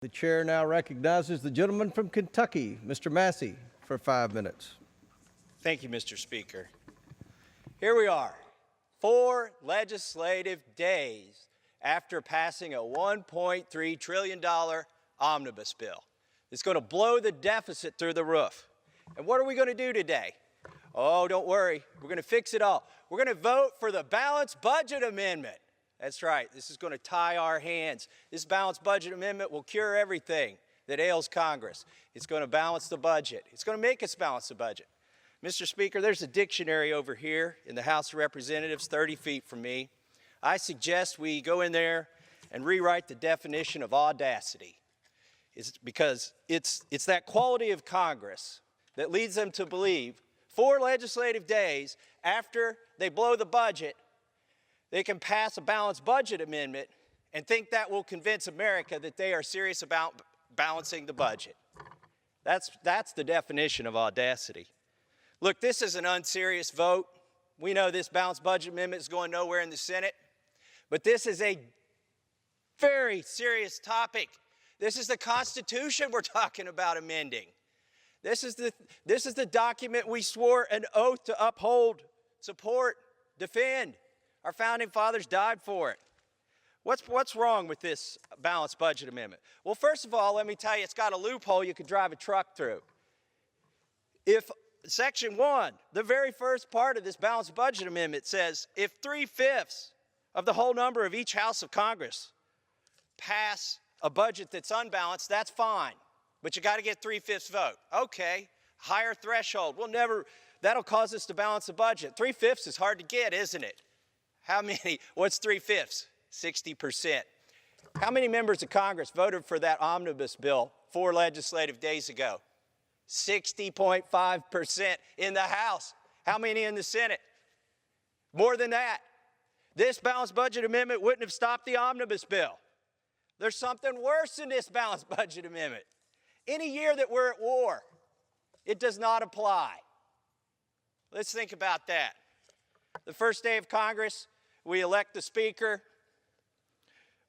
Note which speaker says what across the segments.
Speaker 1: The chair now recognizes the gentleman from Kentucky, Mr. Massie, for 5 minutes.
Speaker 2: Thank you, Mr. Speaker. Here we are, 4 legislative days after passing a $1.3 trillion omnibus bill. It's going to blow the deficit through the roof. And what are we going to do today? Oh, don't worry. We're going to fix it all. We're going to vote for the balanced budget amendment. That's right. This is going to tie our hands. This balanced budget amendment will cure everything that ails Congress. It's going to balance the budget. It's going to make us balance the budget. Mr. Speaker, there's a dictionary over here in the House of Representatives 30 feet from me. I suggest we go in there and rewrite the definition of audacity. It's because it's that quality of Congress that leads them to believe 4 legislative days after they blow the budget, they can pass a balanced budget amendment and think that will convince America that they are serious about balancing the budget. That's the definition of audacity. Look, this is an unserious vote. We know this balanced budget amendment is going nowhere in the Senate, but this is a very serious topic. This is the Constitution we're talking about amending. This is the document we swore an oath to uphold, support, defend. Our founding fathers died for it. What's wrong with this balanced budget amendment? Well, first of all, let me tell you, it's got a loophole you could drive a truck through. If Section 1, the very first part of this balanced budget amendment says, if 3/5 of the whole number of each House of Congress pass a budget that's unbalanced, that's fine. But you got to get 3/5 vote. Okay, higher threshold. That'll cause us to balance the budget. 3/5 is hard to get, isn't it? How many? What's 3/5? 60%. How many members of Congress voted for that omnibus bill 4 legislative days ago? 60.5% in the House. How many in the Senate? More than that. This balanced budget amendment wouldn't have stopped the omnibus bill. There's something worse in this balanced budget amendment. Any year that we're at war, it does not apply. Let's think about that. The first day of Congress, we elect the Speaker.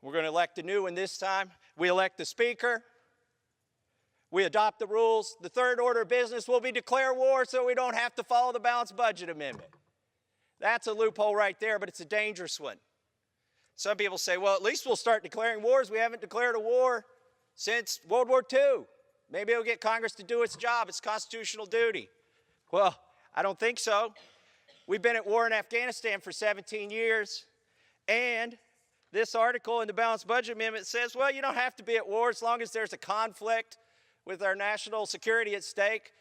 Speaker 2: We're going to elect a new one this time. We elect the Speaker. We adopt the rules. The third order of business will be declare war so we don't have to follow the balanced budget amendment. That's a loophole right there, but it's a dangerous one. Some people say, well, at least we'll start declaring wars. We haven't declared a war since World War II. Maybe it'll get Congress to do its job, its constitutional duty. Well, I don't think so. We've been at war in Afghanistan for 17 years, and this article in the Balanced Budget Amendment says, well, you don't have to be at war as long as there's a conflict with our national security at stake.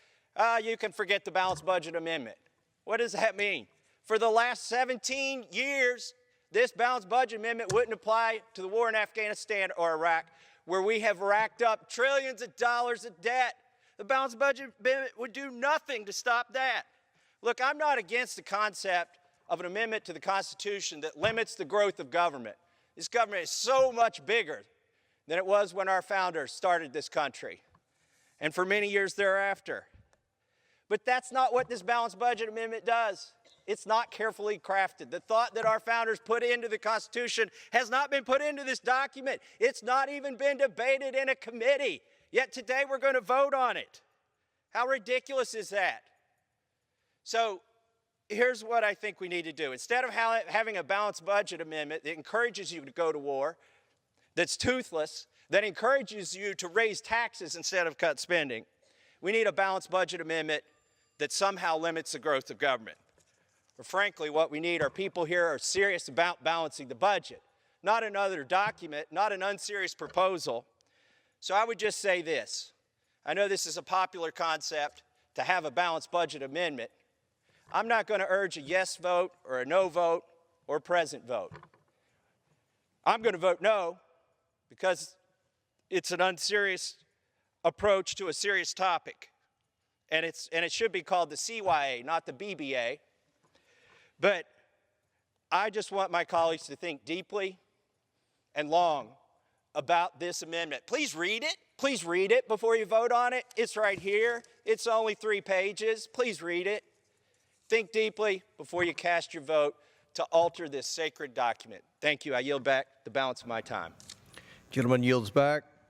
Speaker 2: You can forget the Balanced Budget Amendment. What does that mean? For the last 17 years, this Balanced Budget Amendment wouldn't apply to the war in Afghanistan or Iraq, where we have racked up trillions of dollars of debt. The Balanced Budget Amendment would do nothing to stop that. Look, I'm not against the concept of an amendment to the Constitution that limits the growth of government. This government is so much bigger than it was when our founders started this country, and for many years thereafter. But that's not what this balanced budget amendment does. It's not carefully crafted. The thought that our founders put into the Constitution has not been put into this document. It's not even been debated in a committee. Yet today we're going to vote on it. How ridiculous is that? So here's what I think we need to do. Instead of having a balanced budget amendment that encourages you to go to war, that's toothless, that encourages you to raise taxes instead of cut spending, we need a balanced budget amendment that somehow limits the growth of government. Or frankly, what we need are people here who are serious about balancing the budget, not another document, not an unserious proposal. So I would just say this. I know this is a popular concept to have a balanced budget amendment. I'm not going to urge a yes vote or a no vote or a present vote. I'm going to vote no because it's an unserious approach to a serious topic. And it should be called the CYA, not the BBA. But I just want my colleagues to think deeply and long about this amendment. Please read it. Please read it before you vote on it. It's right here. It's only 3 pages. Please read it. Think deeply before you cast your vote to alter this sacred document. Thank you. I yield back the balance of my time.
Speaker 1: Gentleman yields back.